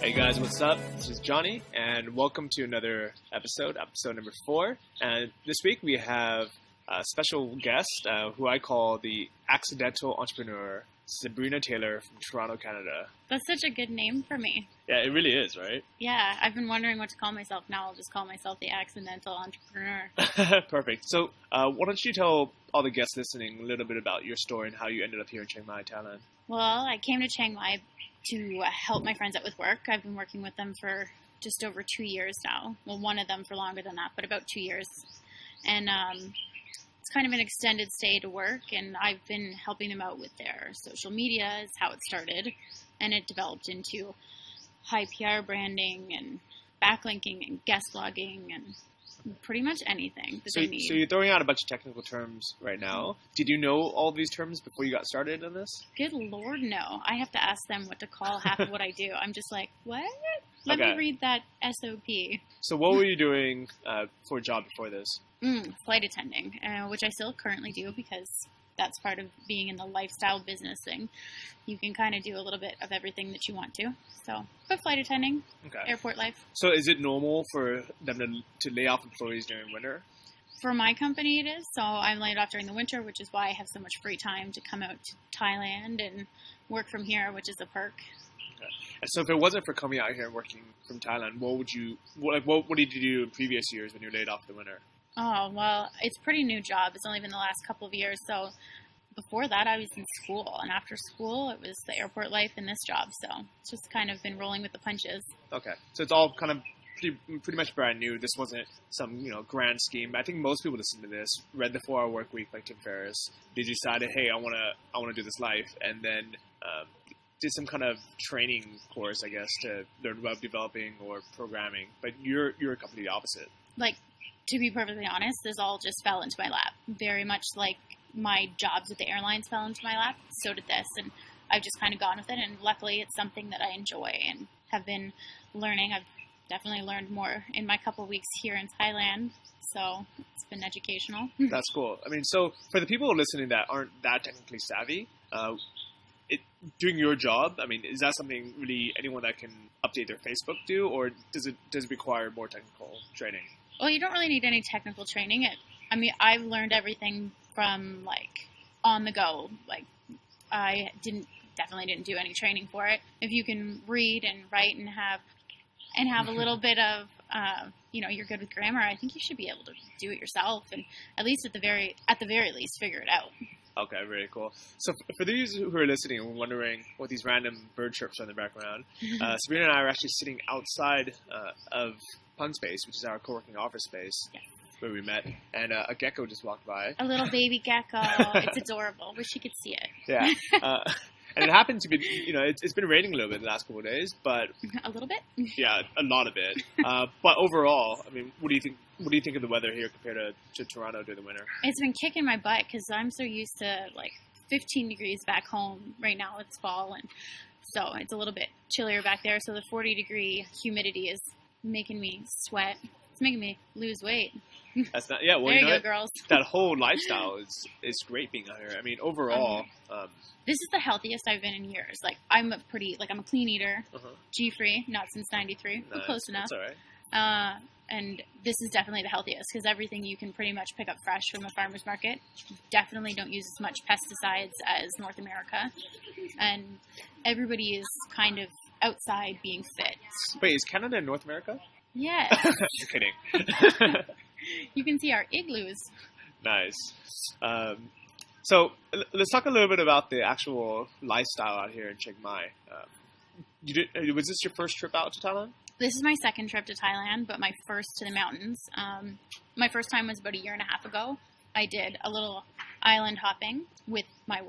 Hey guys, what's up? This is Johnny, and welcome to another episode number 4. And this week we have a special guest who I call the accidental entrepreneur, Sabrina Taylor from Toronto, Canada. That's such a good name for me. Yeah, it really is, right? Yeah, I've been wondering what to call myself. Now I'll just call myself the accidental entrepreneur. Perfect. So why don't you tell all the guests listening a little bit about your story and how you ended up here in Chiang Mai, Thailand? Well, I came to Chiang Mai to help my friends out with work. I've been working with them for just over 2 years now. Well, one of them for longer than that, but about 2 years. And it's kind of an extended stay to work, and I've been helping them out with their social media is how it started. And it developed into high PR branding and backlinking and guest blogging and pretty much anything that they need. So you're throwing out a bunch of technical terms right now. Did you know all these terms before you got started on this? Good Lord, no. I have to ask them what to call half of what I do. I'm just like, what? Let me read that SOP. So what were you doing for a job before this? Flight attending, which I still currently do because that's part of being in the lifestyle business thing. You can kind of do a little bit of everything that you want to. So, but flight attending, airport life. So is it normal for them to lay off employees during winter? For my company, it is. So I'm laid off during the winter, which is why I have so much free time to come out to Thailand and work from here, which is a perk. Okay. And so if it wasn't for coming out here and working from Thailand, what did you do in previous years when you were laid off in the winter? Oh, well, it's a pretty new job. It's only been the last couple of years. So before that, I was in school. And after school, it was the airport life and this job. So it's just kind of been rolling with the punches. Okay. So it's all kind of pretty much brand new. This wasn't some, grand scheme. I think most people listen to this, read the 4-Hour Work Week by Tim Ferriss. They decided, hey, I want to do this life. And then did some kind of training course, I guess, to learn web developing or programming. But you're completely the opposite. To be perfectly honest, this all just fell into my lap. Very much like my jobs at the airlines fell into my lap, so did this. And I've just kind of gone with it. And luckily, it's something that I enjoy and have been learning. I've definitely learned more in my couple of weeks here in Thailand. So it's been educational. That's cool. I mean, so for the people listening that aren't that technically savvy, doing your job, I mean, is that something really anyone that can update their Facebook do? Or does it require more technical training? Well, you don't really need any technical training. I've learned everything from, on the go. I definitely didn't do any training for it. If you can read and write and have a little bit of, you're good with grammar, I think you should be able to do it yourself and at least at the very least figure it out. Okay, very cool. So for those who are listening and wondering what these random bird chirps are in the background, Sabrina and I are actually sitting outside of Pun Space, which is our co-working office space where we met, and a gecko just walked by. A little baby gecko. It's adorable. Wish you could see it. Yeah. And it happened to be, it's been raining a little bit the last couple of days, but... A little bit? Yeah, a lot of it. But overall, I mean, what do you think of the weather here compared to Toronto during the winter? It's been kicking my butt because I'm so used to, 15 degrees back home. Right now it's fall, and so it's a little bit chillier back there. So the 40-degree humidity is making me sweat. It's making me lose weight. That's not, yeah. Well, there you go, girls. That whole lifestyle is great being out here. I mean, overall, this is the healthiest I've been in years. I'm a clean eater, G-free, not since '93, but close enough. That's all right. And this is definitely the healthiest because everything you can pretty much pick up fresh from a farmer's market. Definitely don't use as much pesticides as North America, and everybody is kind of outside being fit. Wait, is Canada in North America? Yes. Just kidding. You can see our igloos. Nice. So let's talk a little bit about the actual lifestyle out here in Chiang Mai. Was this your first trip out to Thailand? This is my second trip to Thailand, but my first to the mountains. My first time was about a year and a half ago. I did a little island hopping with my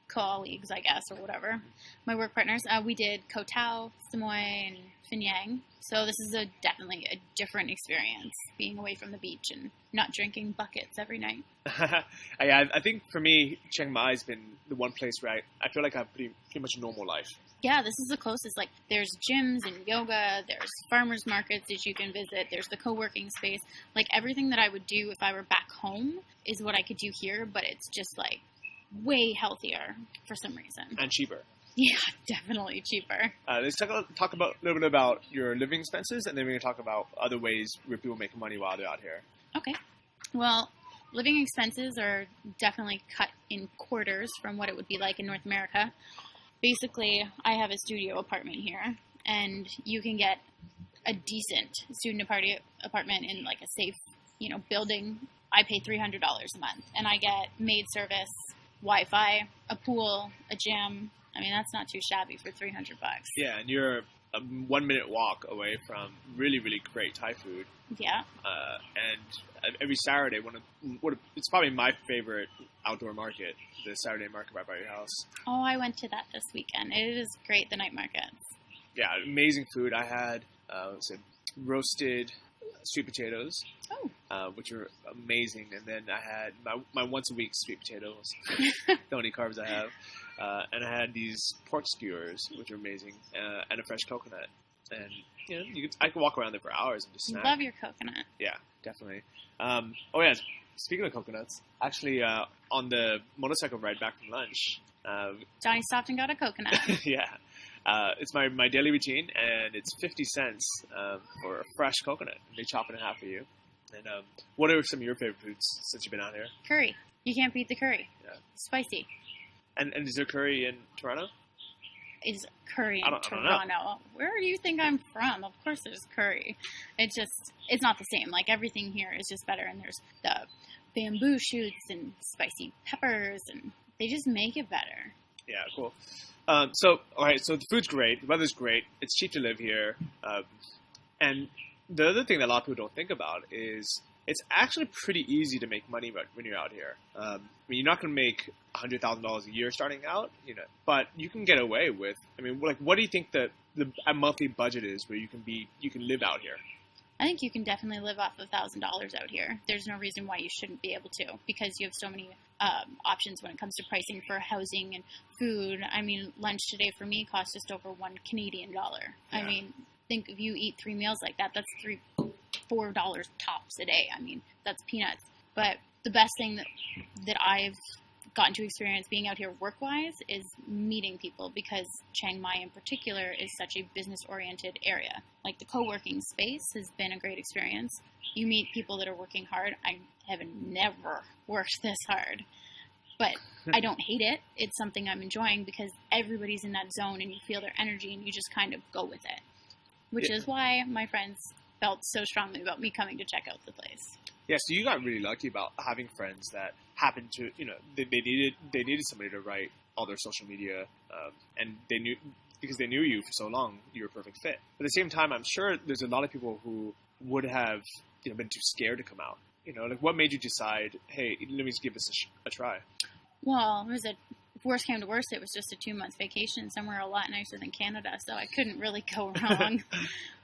colleagues, I guess, or whatever. My work partners. We did Koh Tao, Samoy, and Phenyang. So this is definitely a different experience, being away from the beach and not drinking buckets every night. I think for me, Chiang Mai has been the one place where I feel like I have pretty much a normal life. Yeah, this is the closest. There's gyms and yoga, there's farmers markets that you can visit, there's the co-working space. Everything that I would do if I were back home is what I could do here, but it's just, way healthier for some reason. And cheaper. Yeah, definitely cheaper. Let's talk about a little bit about your living expenses, and then we're going to talk about other ways where people make money while they're out here. Okay. Well, living expenses are definitely cut in quarters from what it would be like in North America. Basically, I have a studio apartment here, and you can get a decent student apartment in like a safe, building. I pay $300 a month, and I get maid service, Wi-Fi, a pool, a gym. I mean, that's not too shabby for $300. Yeah, and you're a 1 minute walk away from really, really great Thai food. Yeah. And every Saturday, it's probably my favorite outdoor market, the Saturday market right by your house. Oh, I went to that this weekend. It is great, the night markets. Yeah, amazing food. I had roasted sweet potatoes, which were amazing. And then I had my once a week sweet potatoes, the only carbs I have. And I had these pork skewers, which are amazing, and a fresh coconut. And I could walk around there for hours and just snack. Love your coconut. Yeah, definitely. Speaking of coconuts, actually, on the motorcycle ride back from lunch, Johnny stopped and got a coconut. yeah, it's my daily routine, and it's 50 cents for a fresh coconut. They chop it in half for you. And what are some of your favorite foods since you've been out here? Curry. You can't beat the curry. Yeah. Spicy. And is there curry in Toronto? Is curry in Toronto? I don't know. Where do you think I'm from? Of course there's curry. It's not the same. Like, everything here is just better, and there's the bamboo shoots and spicy peppers, and they just make it better. Yeah, cool. So the food's great, the weather's great, it's cheap to live here, and the other thing that a lot of people don't think about is it's actually pretty easy to make money when you're out here. You're not going to make $100,000 a year starting out, but you can get away with. What do you think the monthly budget is where you can live out here? I think you can definitely live off of $1,000 out here. There's no reason why you shouldn't be able to, because you have so many options when it comes to pricing for housing and food. Lunch today for me cost just over $1 Canadian. Yeah. Think if you eat 3 meals like that, that's $4 tops a day. That's peanuts. But the best thing that I've gotten to experience being out here work-wise is meeting people, because Chiang Mai in particular is such a business-oriented area. Like, the co-working space has been a great experience. You meet people that are working hard. I have never worked this hard, but I don't hate it. It's something I'm enjoying because everybody's in that zone and you feel their energy and you just kind of go with it, which is why my friends felt so strongly about me coming to check out the place. Yeah, so you got really lucky about having friends that happened to, they needed somebody to write all their social media, and because they knew you for so long, you were a perfect fit. But at the same time, I'm sure there's a lot of people who would have, been too scared to come out. What made you decide, hey, let me just give this a try? Well, if worst came to worst, it was just a 2-month vacation somewhere a lot nicer than Canada, so I couldn't really go wrong.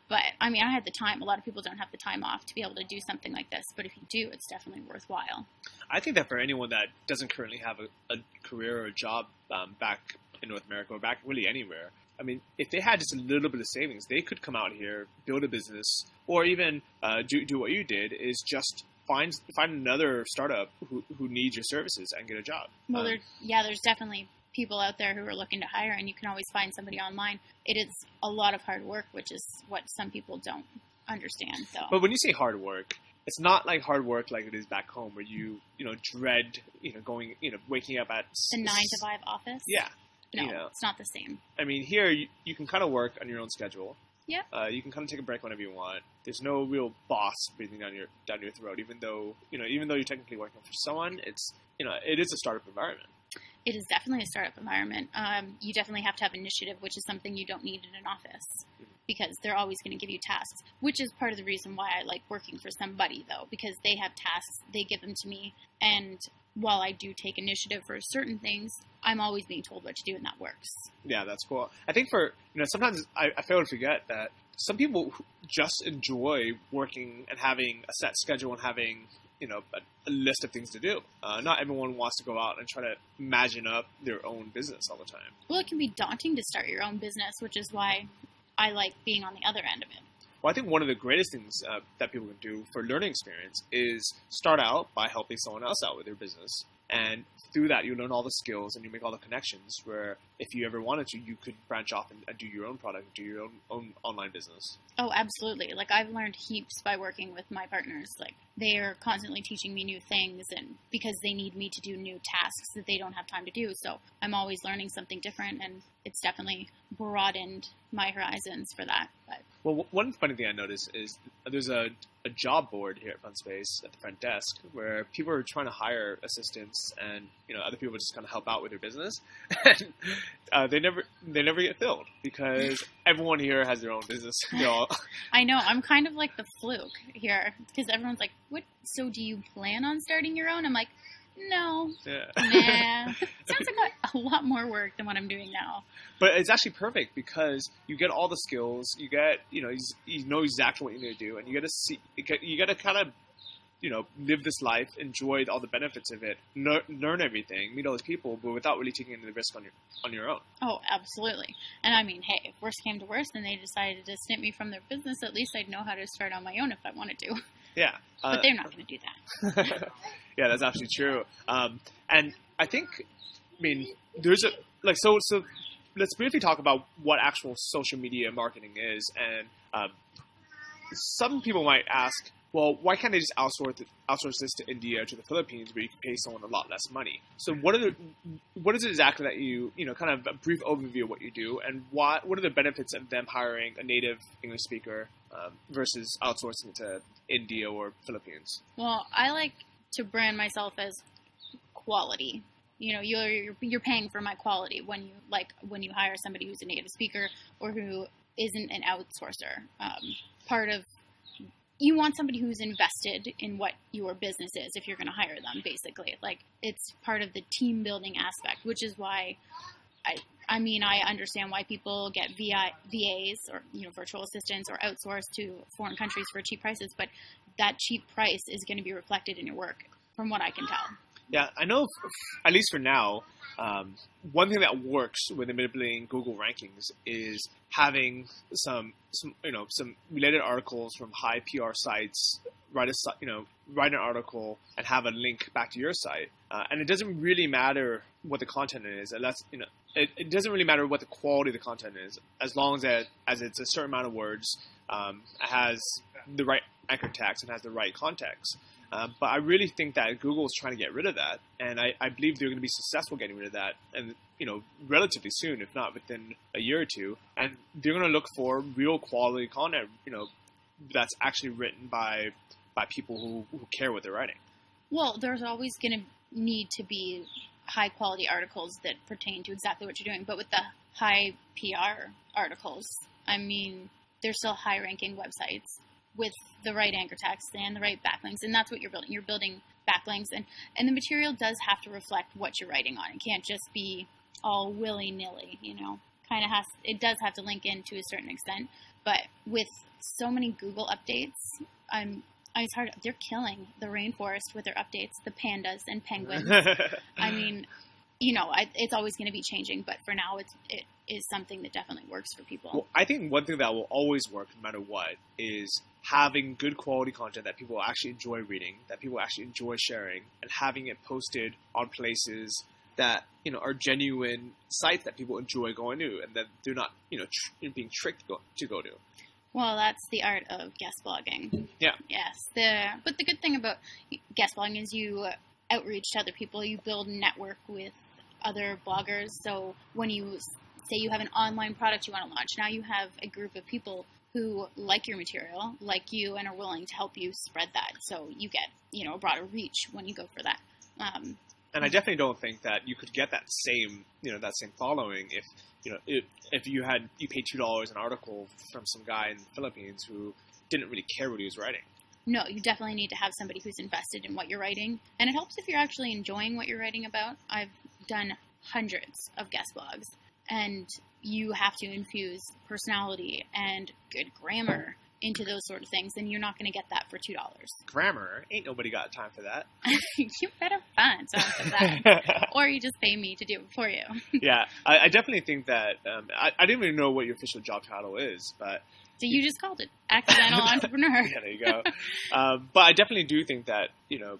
But, I had the time. A lot of people don't have the time off to be able to do something like this. But if you do, it's definitely worthwhile. I think that for anyone that doesn't currently have a career or a job back in North America or back really anywhere, if they had just a little bit of savings, they could come out here, build a business, or even do what you did, is just find another startup who needs your services and get a job. Well, there's definitely people out there who are looking to hire, and you can always find somebody online. It is a lot of hard work, which is what some people don't understand. So, but when you say hard work, it's not like hard work like it is back home, where you dread going waking up at the 9 to 5 office. Yeah, it's not the same. Here you can kind of work on your own schedule. Yeah. You can kind of take a break whenever you want. There's no real boss breathing down your throat, even though you're technically working for someone. It's it is a startup environment. It is definitely a startup environment. You definitely have to have initiative, which is something you don't need in an office, because they're always going to give you tasks, which is part of the reason why I like working for somebody, though, because they have tasks, they give them to me, and while I do take initiative for certain things, I'm always being told what to do, and that works. Yeah, that's cool. I think sometimes I fail to forget that some people just enjoy working and having a set schedule and having a list of things to do. Not everyone wants to go out and try to imagine up their own business all the time. Well, it can be daunting to start your own business, which is why I like being on the other end of it. Well, I think one of the greatest things that people can do for learning experience is start out by helping someone else out with their business. And through that, you learn all the skills and you make all the connections where if you ever wanted to, you could branch off and do your own product, do your own online business. Oh, absolutely. Like, I've learned heaps by working with my partners. Like, they are constantly teaching me new things, and because they need me to do new tasks that they don't have time to do. So I'm always learning something different, and it's definitely broadened my horizons for that. But well, one funny thing I noticed is there's a job board here at Fun Space at the front desk where people are trying to hire assistants and, you know, other people just kind of help out with their business. And they never get filled because everyone here has their own business. You know. I know. I'm kind of like the fluke here because everyone's like, "What? So do you plan on starting your own?" I'm like, no. Yeah. Nah. Sounds like a lot more work than what I'm doing now. But it's actually perfect because you get all the skills. You get, you know exactly what you need to do, and you got to kind of, you know, live this life, enjoy all the benefits of it, learn everything, meet all these people, but without really taking any risk on your own. Oh, absolutely. And I mean, hey, if worst came to worst and they decided to snip me from their business, at least I'd know how to start on my own if I wanted to. Yeah. But they're not going to do that. Yeah, that's absolutely true. And I think, I mean, there's so let's briefly talk about what actual social media marketing is. And some people might ask, well, why can't they just outsource this to India or to the Philippines where you can pay someone a lot less money? So what is it exactly that you know, kind of a brief overview of what you do, and what are the benefits of them hiring a native English speaker versus outsourcing it to India or Philippines? Well, I like to brand myself as quality. You know, you're paying for my quality when you hire somebody who's a native speaker or who isn't an outsourcer. You want somebody who's invested in what your business is if you're going to hire them, basically. Like, it's part of the team building aspect, which is why I understand why people get VAs or, you know, virtual assistants or outsource to foreign countries for cheap prices, but that cheap price is going to be reflected in your work, from what I can tell. Yeah, I know, at least for now, one thing that works with manipulating Google rankings is having some related articles from high PR sites, write an article and have a link back to your site. And it doesn't really matter what the content is. It doesn't really matter what the quality of the content is, as long as it's a certain amount of words, has the right anchor text and has the right context. But I really think that Google is trying to get rid of that, and I believe they're going to be successful getting rid of that, and, you know, relatively soon, if not within a year or two. And they're going to look for real quality content, you know, that's actually written by people who care what they're writing. Well, there's always going to need to be high quality articles that pertain to exactly what you're doing, but with the high PR articles, I mean, they're still high ranking websites with the right anchor text and the right backlinks, and that's what you're building. You're building backlinks, and the material does have to reflect what you're writing on. It can't just be all willy-nilly, you know. It does have to link in to a certain extent, but with so many Google updates, it's hard. They're killing the rainforest with their updates, the pandas and penguins. I mean, you know, it's always going to be changing, but for now, it is something that definitely works for people. Well, I think one thing that will always work, no matter what, is having good quality content that people actually enjoy reading, that people actually enjoy sharing, and having it posted on places that, you know, are genuine sites that people enjoy going to, and that they're not, you know, being tricked to go to. Well, that's the art of guest blogging. Yeah. Yes. But the good thing about guest blogging is you outreach to other people. You build network with other bloggers. So when you say you have an online product you want to launch, now you have a group of people who like your material, like you, and are willing to help you spread that. So you get, you know, a broader reach when you go for that. And I definitely don't think that you could get that same following if you paid $2 an article from some guy in the Philippines who didn't really care what he was writing. No, you definitely need to have somebody who's invested in what you're writing. And it helps if you're actually enjoying what you're writing about. I've done hundreds of guest blogs, and you have to infuse personality and good grammar into those sort of things, and you're not going to get that for $2. Grammar? Ain't nobody got time for that. You better find someone for that. Or you just pay me to do it for you. Yeah, I definitely think that, I didn't even know what your official job title is, but... So you just called it Accidental Entrepreneur. Yeah, there you go. But I definitely do think that, you know,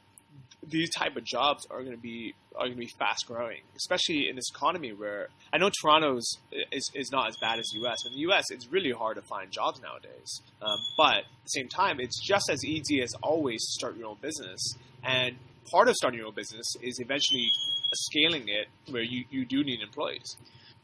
these type of jobs are going to be fast growing, especially in this economy where I know Toronto's is not as bad as the U.S. In the U.S., it's really hard to find jobs nowadays. But at the same time, it's just as easy as always to start your own business. And part of starting your own business is eventually scaling it where you do need employees.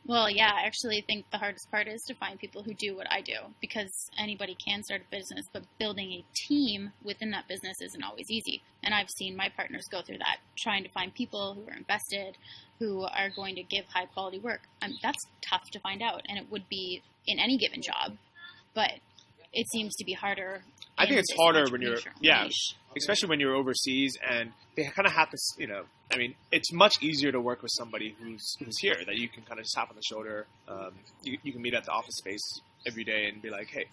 Well, yeah, I actually think the hardest part is to find people who do what I do, because anybody can start a business, but building a team within that business isn't always easy. And I've seen my partners go through that, trying to find people who are invested, who are going to give high quality work. That's tough to find out, and it would be in any given job, but it seems to be harder. I think it's harder when you're, especially when you're overseas, and they kind of have to, it's much easier to work with somebody who's here, that you can kind of just tap on the shoulder. You can meet at the office space every day and be like, hey,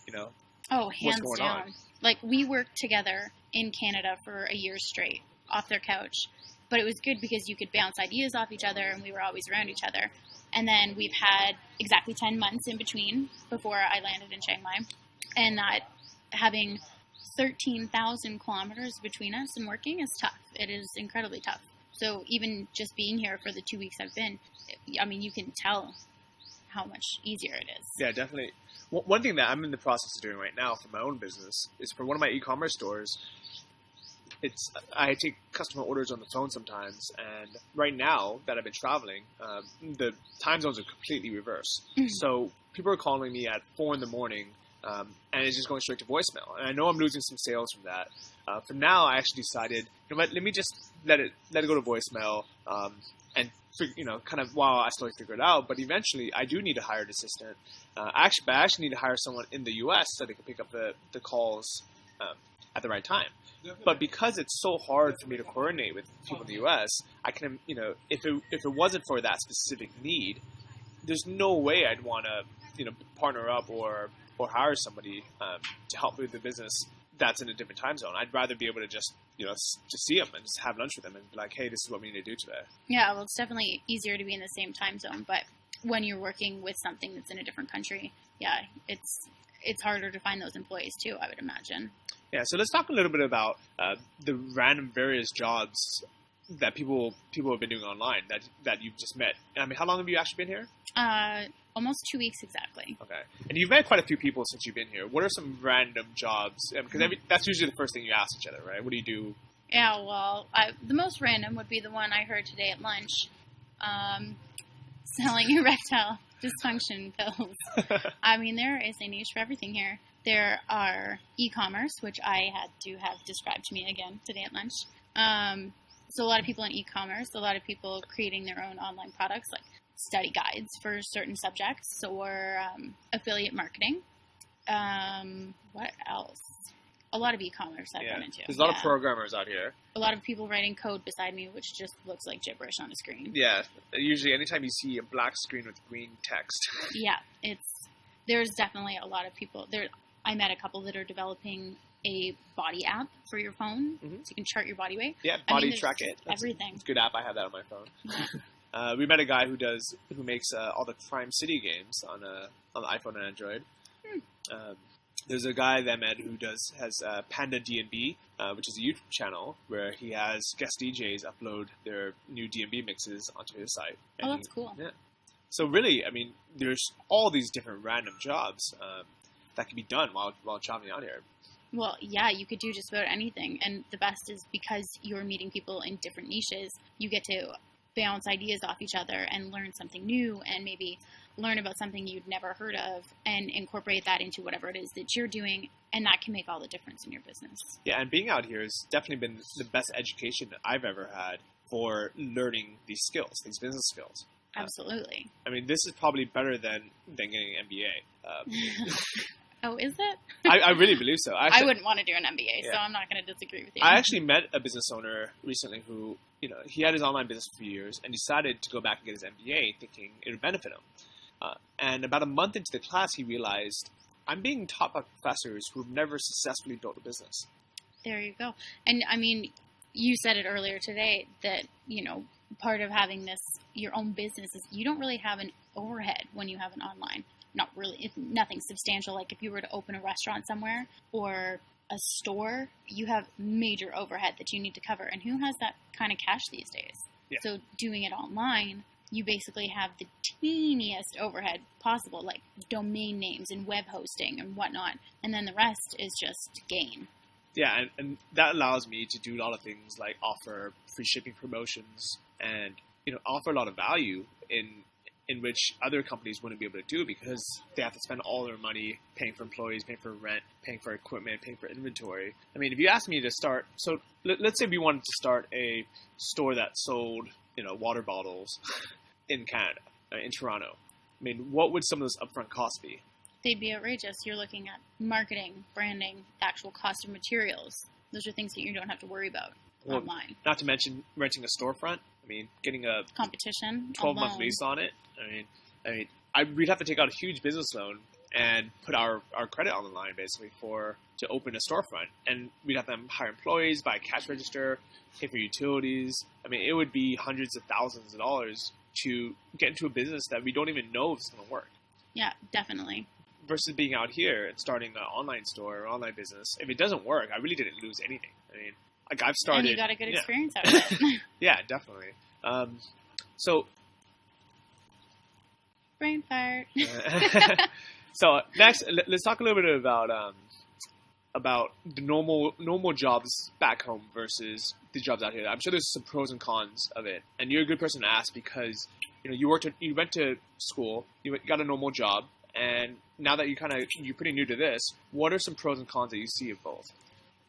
hands down. Like, we worked together in Canada for a year straight off their couch, but it was good because you could bounce ideas off each other, and we were always around each other. And then we've had exactly 10 months in between before I landed in Chiang Mai, and that having 13,000 kilometers between us and working is tough. It is incredibly tough. So even just being here for the 2 weeks I've been, you can tell how much easier it is. Yeah, definitely. One thing that I'm in the process of doing right now for my own business is for one of my e-commerce stores. I take customer orders on the phone sometimes, and right now that I've been traveling, the time zones are completely reversed. Mm-hmm. So people are calling me at 4 a.m, and it's just going straight to voicemail. And I know I'm losing some sales from that. For now, I actually decided, let me just let it go to voicemail, and kind of while I slowly figure it out. But eventually, I do need a hired assistant. I actually need to hire someone in the U.S. so they can pick up the calls at the right time. But because it's so hard for me to coordinate with people in the U.S., I can, if it wasn't for that specific need, there's no way I'd want to, partner up or hire somebody to help with the business that's in a different time zone. I'd rather be able to just see them and just have lunch with them and be like, hey, this is what we need to do today. Yeah, well, it's definitely easier to be in the same time zone, but when you're working with something that's in a different country, yeah, it's harder to find those employees too, I would imagine. Yeah, so let's talk a little bit about the random various jobs that people have been doing online that you've just met. How long have you actually been here? Almost 2 weeks exactly. Okay. And you've met quite a few people since you've been here. What are some random jobs? Because that's usually the first thing you ask each other, right? What do you do? Yeah, well, the most random would be the one I heard today at lunch, selling erectile dysfunction pills. There is a niche for everything here. There are e-commerce, which I had to have described to me again today at lunch. So a lot of people in e-commerce, a lot of people creating their own online products, like study guides for certain subjects, or affiliate marketing. What else? A lot of e-commerce I've run into. There's a lot of programmers out here. A lot of people writing code beside me, which just looks like gibberish on a screen. Yeah. Usually anytime you see a black screen with green text. Yeah. There's definitely a lot of people there. I met a couple that are developing a body app for your phone, so you can chart your body weight. Yeah, body track it. Everything. It's a good app. I have that on my phone. We met a guy who makes all the Crime City games on the iPhone and Android. There's a guy that I met who has Panda D&B, which is a YouTube channel where he has guest DJs upload their new D&B mixes onto his site. And that's cool. Yeah. So really, there's all these different random jobs that can be done while traveling out here. Well, yeah, you could do just about anything. And the best is because you're meeting people in different niches, you get to bounce ideas off each other and learn something new, and maybe learn about something you'd never heard of and incorporate that into whatever it is that you're doing. And that can make all the difference in your business. Yeah, and being out here has definitely been the best education that I've ever had for learning these skills, these business skills. Absolutely. This is probably better than getting an MBA. Oh, is it? I really believe so. I wouldn't want to do an MBA, so I'm not going to disagree with you. I actually met a business owner recently who, he had his online business for a few years and decided to go back and get his MBA thinking it would benefit him. And about a month into the class, he realized, I'm being taught by professors who have never successfully built a business. There you go. And, you said it earlier today that, part of having your own business is you don't really have an overhead when you have an online. Not really. It's nothing substantial. Like if you were to open a restaurant somewhere or a store, you have major overhead that you need to cover. And who has that kind of cash these days? Yeah. So doing it online, you basically have the teeniest overhead possible, like domain names and web hosting and whatnot. And then the rest is just gain. Yeah, and that allows me to do a lot of things like offer free shipping promotions and, offer a lot of value in which other companies wouldn't be able to do because they have to spend all their money paying for employees, paying for rent, paying for equipment, paying for inventory. I mean, if you ask me to start, so let's say we wanted to start a store that sold, water bottles in Canada, in Toronto. I mean, what would some of those upfront costs be? They'd be outrageous. You're looking at marketing, branding, the actual cost of materials. Those are things that you don't have to worry about online. Not to mention renting a storefront. I mean, getting a competition 12-month lease on it. We'd have to take out a huge business loan and put our credit on the line basically to open a storefront. And we'd have to hire employees, buy a cash register, pay for utilities. I mean, it would be hundreds of thousands of dollars to get into a business that we don't even know if it's going to work. Yeah, definitely. Versus being out here and starting an online store or online business. If it doesn't work, I really didn't lose anything. I mean, like I've started... And you got a good experience out of it. Yeah, definitely. So... Brain fart. So next, let's talk a little bit about the normal jobs back home versus the jobs out here. I'm sure there's some pros and cons of it, and you're a good person to ask because you went to school, you got a normal job, and now that you're pretty new to this, what are some pros and cons that you see of both?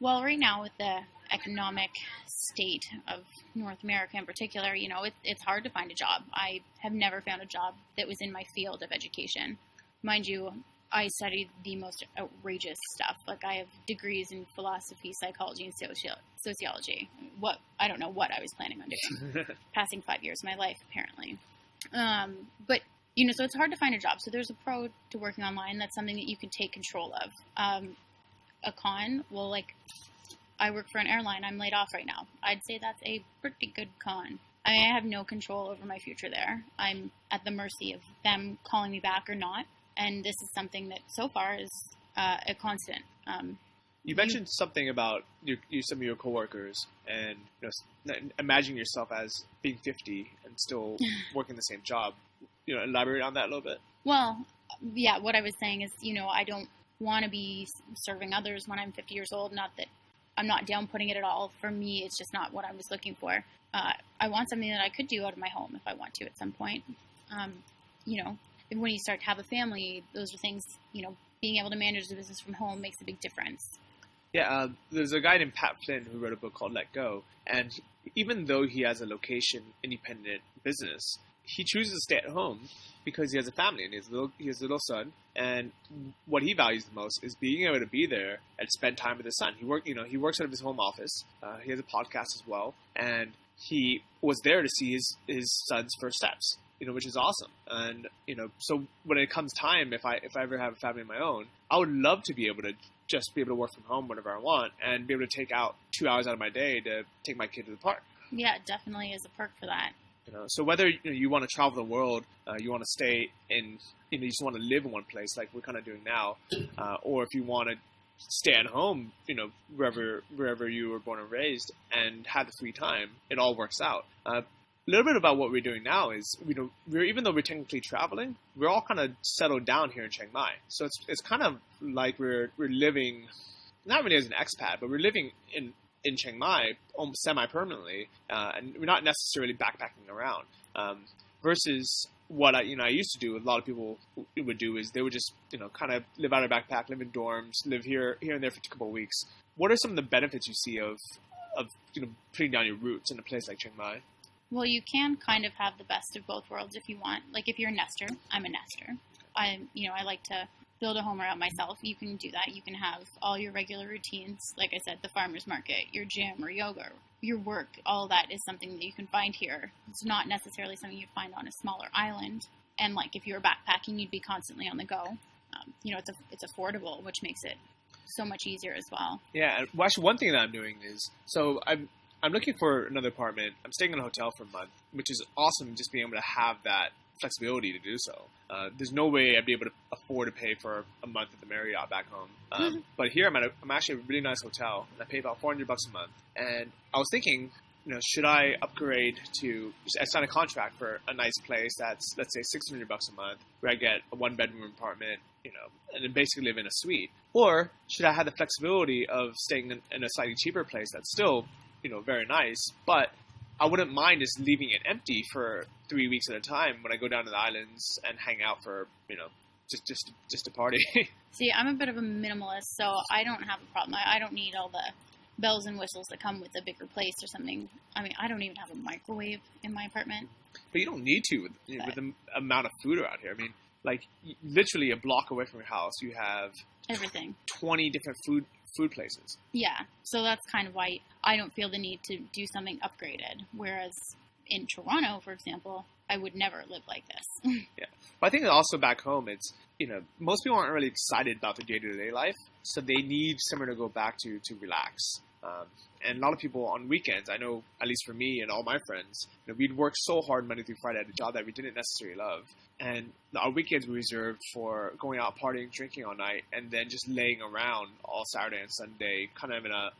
Well, right now with the economic state of North America in particular, it's hard to find a job. I have never found a job that was in my field of education. Mind you, I studied the most outrageous stuff. Like I have degrees in philosophy, psychology, and sociology. I don't know what I was planning on doing. Passing 5 years of my life, apparently. But so it's hard to find a job. So there's a pro to working online. That's something that you can take control of. A con, well, like I work for an airline. I'm laid off right now. I'd say that's a pretty good con. I have no control over my future there. I'm at the mercy of them calling me back or not. And this is something that so far is a constant. You mentioned something about some of your coworkers and imagining yourself as being 50 and still working the same job. Elaborate on that a little bit. Well, yeah, what I was saying is, I don't want to be serving others when I'm 50 years old. Not that I'm not downputting it at all. For me, it's just not what I was looking for. I want something that I could do out of my home if I want to at some point. When you start to have a family, those are things, being able to manage the business from home makes a big difference. Yeah, there's a guy named Pat Flynn who wrote a book called Let Go. And even though he has a location-independent business, he chooses to stay at home because he has a family and he has a little son. And what he values the most is being able to be there and spend time with his son. He works out of his home office. He has a podcast as well. And he was there to see his son's first steps, which is awesome. And, so when it comes time, if I ever have a family of my own, I would love to be able to just be able to work from home whenever I want and be able to take out 2 hours out of my day to take my kid to the park. Yeah, it definitely is a perk for that. So whether you want to travel the world, you want to stay in, you just want to live in one place like we're kind of doing now, or if you want to stay at home, wherever you were born and raised and have the free time, it all works out. A little bit about what we're doing now is, even though we're technically traveling, we're all kind of settled down here in Chiang Mai. So it's kind of like we're living, not really as an expat, but we're living in Chiang Mai almost semi-permanently, and we're not necessarily backpacking around. Versus what I used to do, a lot of people would do is they would just kind of live out of a backpack, live in dorms, live here and there for a couple of weeks. What are some of the benefits you see of putting down your roots in a place like Chiang Mai? Well, you can kind of have the best of both worlds if you want. Like if you're a nester, I'm a nester. I like to build a home around myself. You can do that. You can have all your regular routines. Like I said, the farmer's market, your gym or yoga, your work, all that is something that you can find here. It's not necessarily something you'd find on a smaller island. And like if you were backpacking, you'd be constantly on the go. It's affordable, which makes it so much easier as well. Yeah. Well, actually, one thing that I'm doing is, so I'm looking for another apartment. I'm staying in a hotel for a month, which is awesome, just being able to have that flexibility to do so. there's no way I'd be able to afford to pay for a month at the Marriott back home. But here I'm actually at a really nice hotel, and I pay about $400 a month. And I was thinking, should I upgrade to? I sign a contract for a nice place that's, let's say, $600 a month, where I get a 1-bedroom apartment, and then basically live in a suite. Or should I have the flexibility of staying in a slightly cheaper place that's still, very nice, but I wouldn't mind just leaving it empty for 3 weeks at a time when I go down to the islands and hang out for, just to party. See, I'm a bit of a minimalist, so I don't have a problem. I don't need all the bells and whistles that come with a bigger place or something. I mean, I don't even have a microwave in my apartment. But you don't need to with the amount of food around here. I mean, like, literally a block away from your house, you have everything. 20 different food places. Yeah, so that's kind of why I don't feel the need to do something upgraded. Whereas in Toronto, for example, I would never live like this. Yeah. But I think also back home, it's, most people aren't really excited about their day-to-day life, so they need somewhere to go back to relax. And a lot of people on weekends, I know, at least for me and all my friends, we'd work so hard Monday through Friday at a job that we didn't necessarily love. And our weekends were reserved for going out partying, drinking all night, and then just laying around all Saturday and Sunday, kind of in a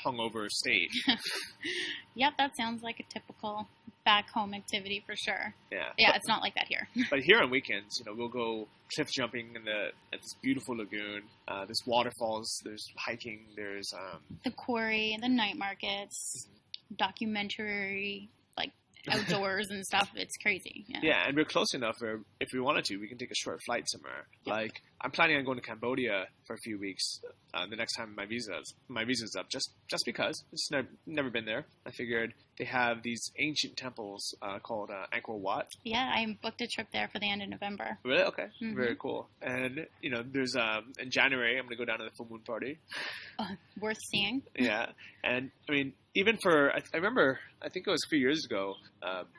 hungover state. Yep, that sounds like a typical back home activity for sure. Yeah. Yeah, it's not like that here. But here on weekends, we'll go cliff jumping at this beautiful lagoon. There's waterfalls, there's hiking, there's the quarry, the night markets, documentary, like outdoors and stuff. It's crazy. Yeah, and we're close enough where if we wanted to, we can take a short flight somewhere. Yep. Like, I'm planning on going to Cambodia for a few weeks the next time my visa's up, just because it's never been there. I figured they have these ancient temples called Angkor Wat. Yeah, I booked a trip there for the end of November. Really? Okay. Mm-hmm. Very cool. And there's in January I'm gonna go down to the full moon party. Worth seeing. Yeah, and I mean, even for I remember, I think it was a few years ago,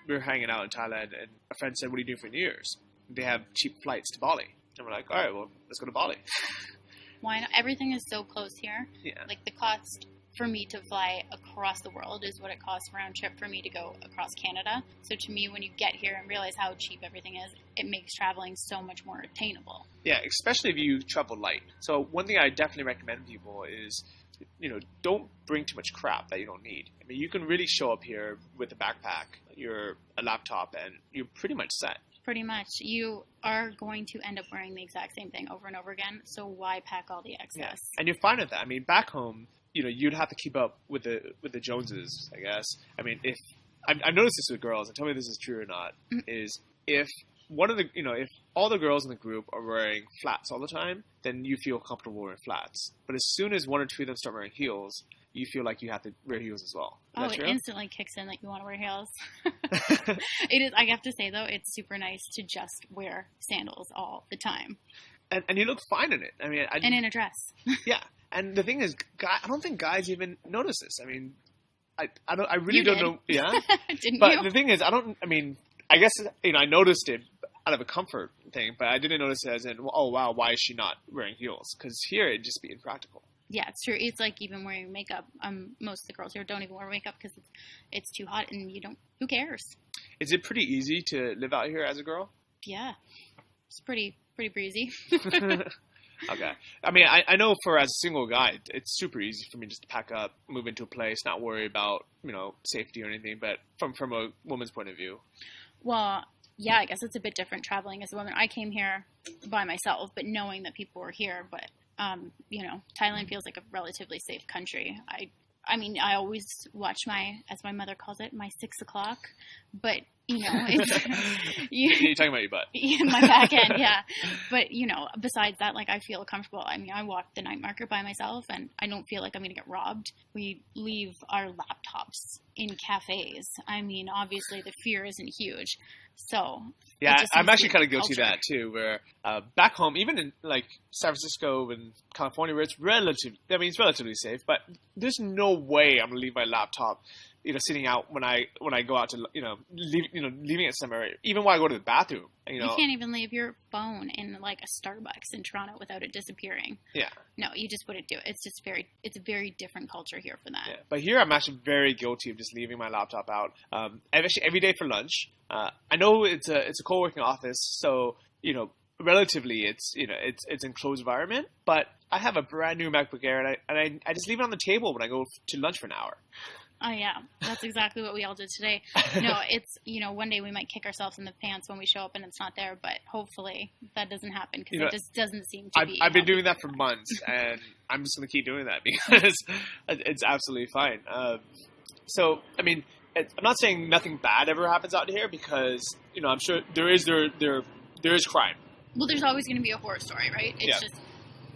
we were hanging out in Thailand, and a friend said, "What are you doing for New Year's?" They have cheap flights to Bali. And we're like, all right, well, let's go to Bali. Why not? Everything is so close here. Yeah. Like, the cost for me to fly across the world is what it costs round trip for me to go across Canada. So to me, when you get here and realize how cheap everything is, it makes traveling so much more attainable. Yeah, especially if you travel light. So one thing I definitely recommend people is, don't bring too much crap that you don't need. I mean, you can really show up here with a backpack, a laptop, and you're pretty much set. Pretty much. You are going to end up wearing the exact same thing over and over again, so why pack all the excess? Yeah. And you're fine with that. I mean, back home, you'd have to keep up with the Joneses, I guess. I mean, if I've noticed this with girls, and tell me if this is true or not, is if one of the, if all the girls in the group are wearing flats all the time, then you feel comfortable wearing flats. But as soon as one or two of them start wearing heels, you feel like you have to wear heels as well. It instantly kicks in that you want to wear heels. It is. I have to say, though, it's super nice to just wear sandals all the time. And you look fine in it. I mean, and in a dress. Yeah. And the thing is, I don't think guys even notice this. I mean, I really you don't did. know. Yeah. Didn't but you? The thing is, I guess, I noticed it out of a comfort thing, but I didn't notice it as in, oh, wow, why is she not wearing heels? Because here it'd just be impractical. Yeah, it's true. It's like even wearing makeup. Most of the girls here don't even wear makeup because it's too hot, and who cares? Is it pretty easy to live out here as a girl? Yeah, it's pretty breezy. Okay. I mean, I know as a single guy, it's super easy for me just to pack up, move into a place, not worry about, safety or anything, but from a woman's point of view. Well, yeah, I guess it's a bit different traveling as a woman. I came here by myself, but knowing that people were here, but Thailand feels like a relatively safe country. I mean, I always watch as my mother calls it, my 6 o'clock, but, it's... You're talking about your butt. Yeah, my back end, yeah. But, besides that, like, I feel comfortable. I mean, I walk the night market by myself, and I don't feel like I'm going to get robbed. We leave our laptops in cafes. I mean, obviously, the fear isn't huge. So... Yeah, I'm actually kind of guilty of that, too, where back home, even in, like, San Francisco and California, where it's relatively safe, but there's no way I'm going to leave my laptop, sitting out when I go out to, leaving it somewhere, even when I go to the bathroom. You can't even leave your phone in, like, a Starbucks in Toronto without it disappearing. Yeah. No, you just wouldn't do it. It's a very different culture here for that. Yeah. But here I'm actually very guilty of just leaving my laptop out. Actually, every day for lunch. I know it's a co-working office, so relatively it's enclosed environment, but I have a brand new MacBook Air and I just leave it on the table when I go to lunch for an hour. Oh yeah, that's exactly what we all did today. No, it's, one day we might kick ourselves in the pants when we show up and it's not there, but hopefully that doesn't happen because it just doesn't seem to be. I've been doing that for months, and I'm just going to keep doing that because it's absolutely fine. So, I mean, I'm not saying nothing bad ever happens out here because, I'm sure there is crime. Well, there's always going to be a horror story, right? It's just,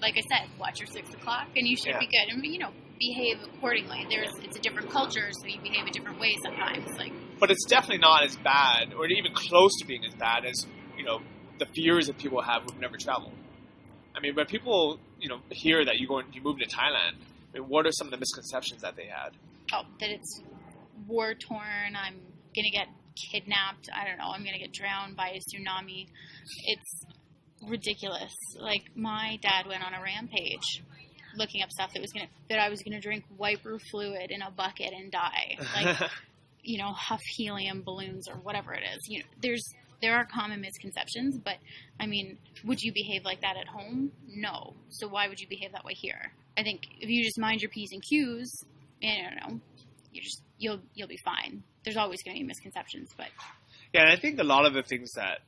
like I said, watch your 6 o'clock and you should be good. And, behave accordingly. It's a different culture, so you behave a different way sometimes. But it's definitely not as bad, or even close to being as bad as, the fears that people have who've never traveled. I mean, when people, hear that you moved to Thailand, I mean, what are some of the misconceptions that they had? Oh, that it's war-torn, I'm going to get kidnapped, I don't know, I'm going to get drowned by a tsunami. It's ridiculous. My dad went on a rampage looking up stuff that I was gonna drink white brew fluid in a bucket and die, huff helium balloons or whatever it is. There are common misconceptions, but I mean, would you behave like that at home? No. So why would you behave that way here? I think if you just mind your P's and Q's, you'll be fine. There's always going to be misconceptions, but and I think a lot of the things that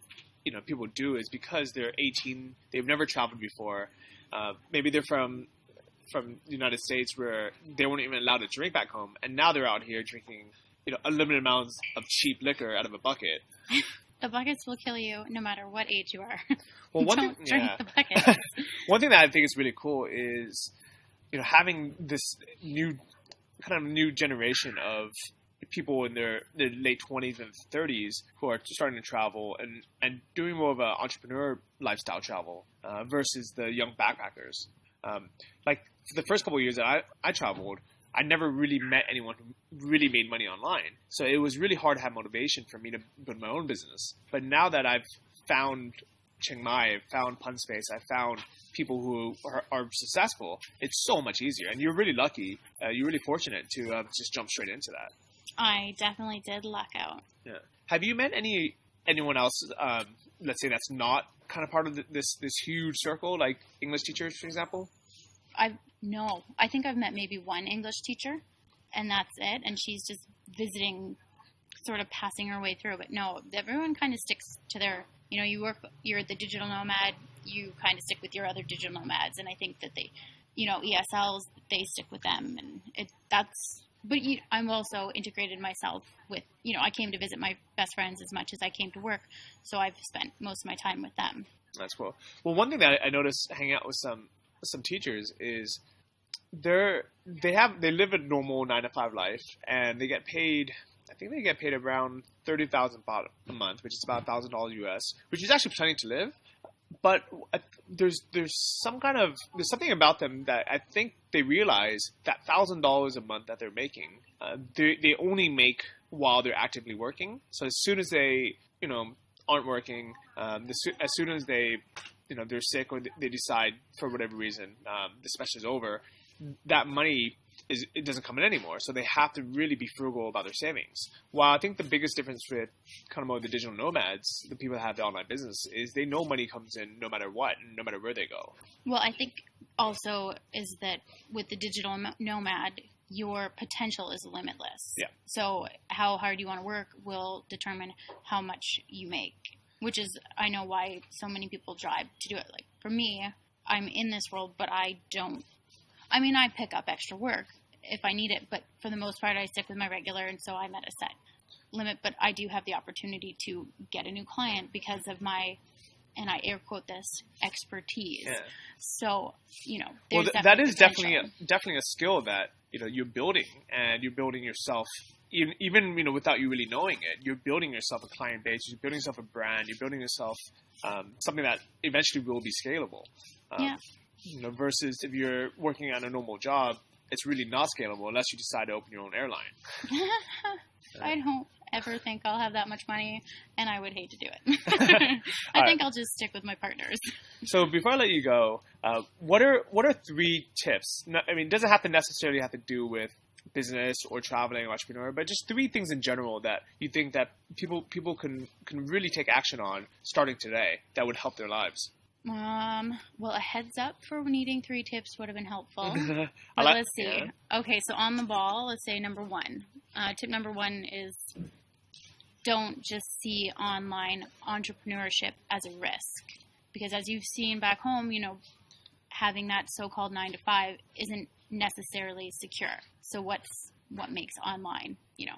people do is because they're 18, they've never traveled before. Maybe they're from the United States where they weren't even allowed to drink back home, and now they're out here drinking, unlimited amounts of cheap liquor out of a bucket. The buckets will kill you no matter what age you are. Well, Don't drink the buckets. One thing that I think is really cool is, having this new generation of people in their late 20s and 30s who are starting to travel and doing more of an entrepreneur lifestyle travel versus the young backpackers. For the first couple of years that I traveled, I never really met anyone who really made money online. So it was really hard to have motivation for me to build my own business. But now that I've found Chiang Mai, I've found Pun Space, I've found people who are successful, it's so much easier. And you're really lucky, you're really fortunate to just jump straight into that. I definitely did luck out. Yeah. Have you met anyone else, let's say that's not kind of part of this huge circle, like English teachers, for example? No. I think I've met maybe one English teacher, and that's it. And she's just visiting, sort of passing her way through. But no, everyone kind of sticks to their, you're the digital nomad, you kind of stick with your other digital nomads. And I think that they, ESLs, they stick with them. And but I'm also integrated myself with, I came to visit my best friends as much as I came to work. So I've spent most of my time with them. That's cool. Well, one thing that I noticed hanging out with some teachers is they live a normal 9-to-5 life, and they get paid. I think they get paid around $30,000 a month, which is about $1,000 US, which is actually plenty to live. But there's something about them that I think they realize that $1,000 a month that they're making, they only make while they're actively working. So as soon as they aren't working, as soon as they they're sick or they decide for whatever reason the semester is over, that money it doesn't come in anymore. So they have to really be frugal about their savings. While I think the biggest difference with kind of more the digital nomads, the people that have the online business, is they know money comes in no matter what, and no matter where they go. Well, I think also is that with the digital nomad, your potential is limitless. Yeah. So how hard you want to work will determine how much you make, which is, I know why so many people drive to do it. Like for me, I'm in this world, but I pick up extra work if I need it, but for the most part, I stick with my regular, and so I'm at a set limit, but I do have the opportunity to get a new client because of my, and I air quote this, expertise. Yeah. So, that is definitely a skill that, you're building, and you're building yourself, even without you really knowing it. You're building yourself a client base, you're building yourself a brand, you're building yourself something that eventually will be scalable. Yeah. Versus if you're working on a normal job, it's really not scalable unless you decide to open your own airline. I don't ever think I'll have that much money, and I would hate to do it. I think I'll just stick with my partners. So before I let you go, what are 3 tips? It doesn't have to necessarily have to do with business or traveling or entrepreneur, but just 3 things in general that you think that people can really take action on starting today that would help their lives. Well, a heads up for needing 3 tips would have been helpful. But Like, let's see. yeah. Okay, so on the ball, let's say number 1. Tip number 1 is don't just see online entrepreneurship as a risk. Because as you've seen back home, having that so-called 9 to 5 isn't necessarily secure. So what makes online,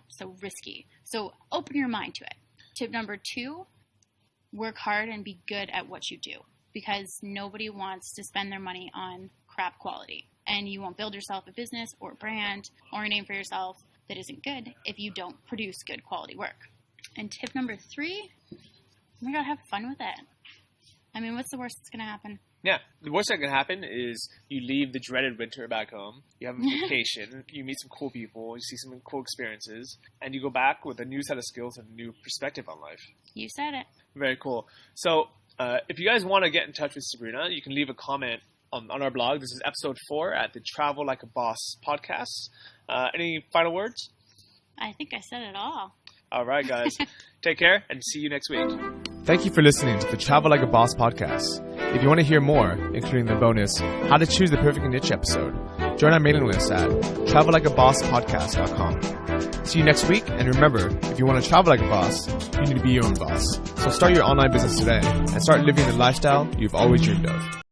so risky? So open your mind to it. Tip number 2, work hard and be good at what you do, because nobody wants to spend their money on crap quality. And you won't build yourself a business or a brand or a name for yourself that isn't good if you don't produce good quality work. And tip number 3, oh my God, have fun with it. I mean, what's the worst that's going to happen? Yeah, the worst that can happen is you leave the dreaded winter back home, you have a vacation, you meet some cool people, you see some cool experiences, and you go back with a new set of skills and a new perspective on life. You said it. Very cool. So if you guys want to get in touch with Sabrina, you can leave a comment on our blog. This is episode 4 at the Travel Like a Boss podcast. Any final words? I think I said it all. All right, guys. Take care and see you next week. Thank you for listening to the Travel Like a Boss podcast. If you want to hear more, including the bonus How to Choose the Perfect Niche episode, join our mailing list at travellikeabosspodcast.com. See you next week, and remember, if you want to travel like a boss, you need to be your own boss. So start your online business today and start living the lifestyle you've always dreamed of.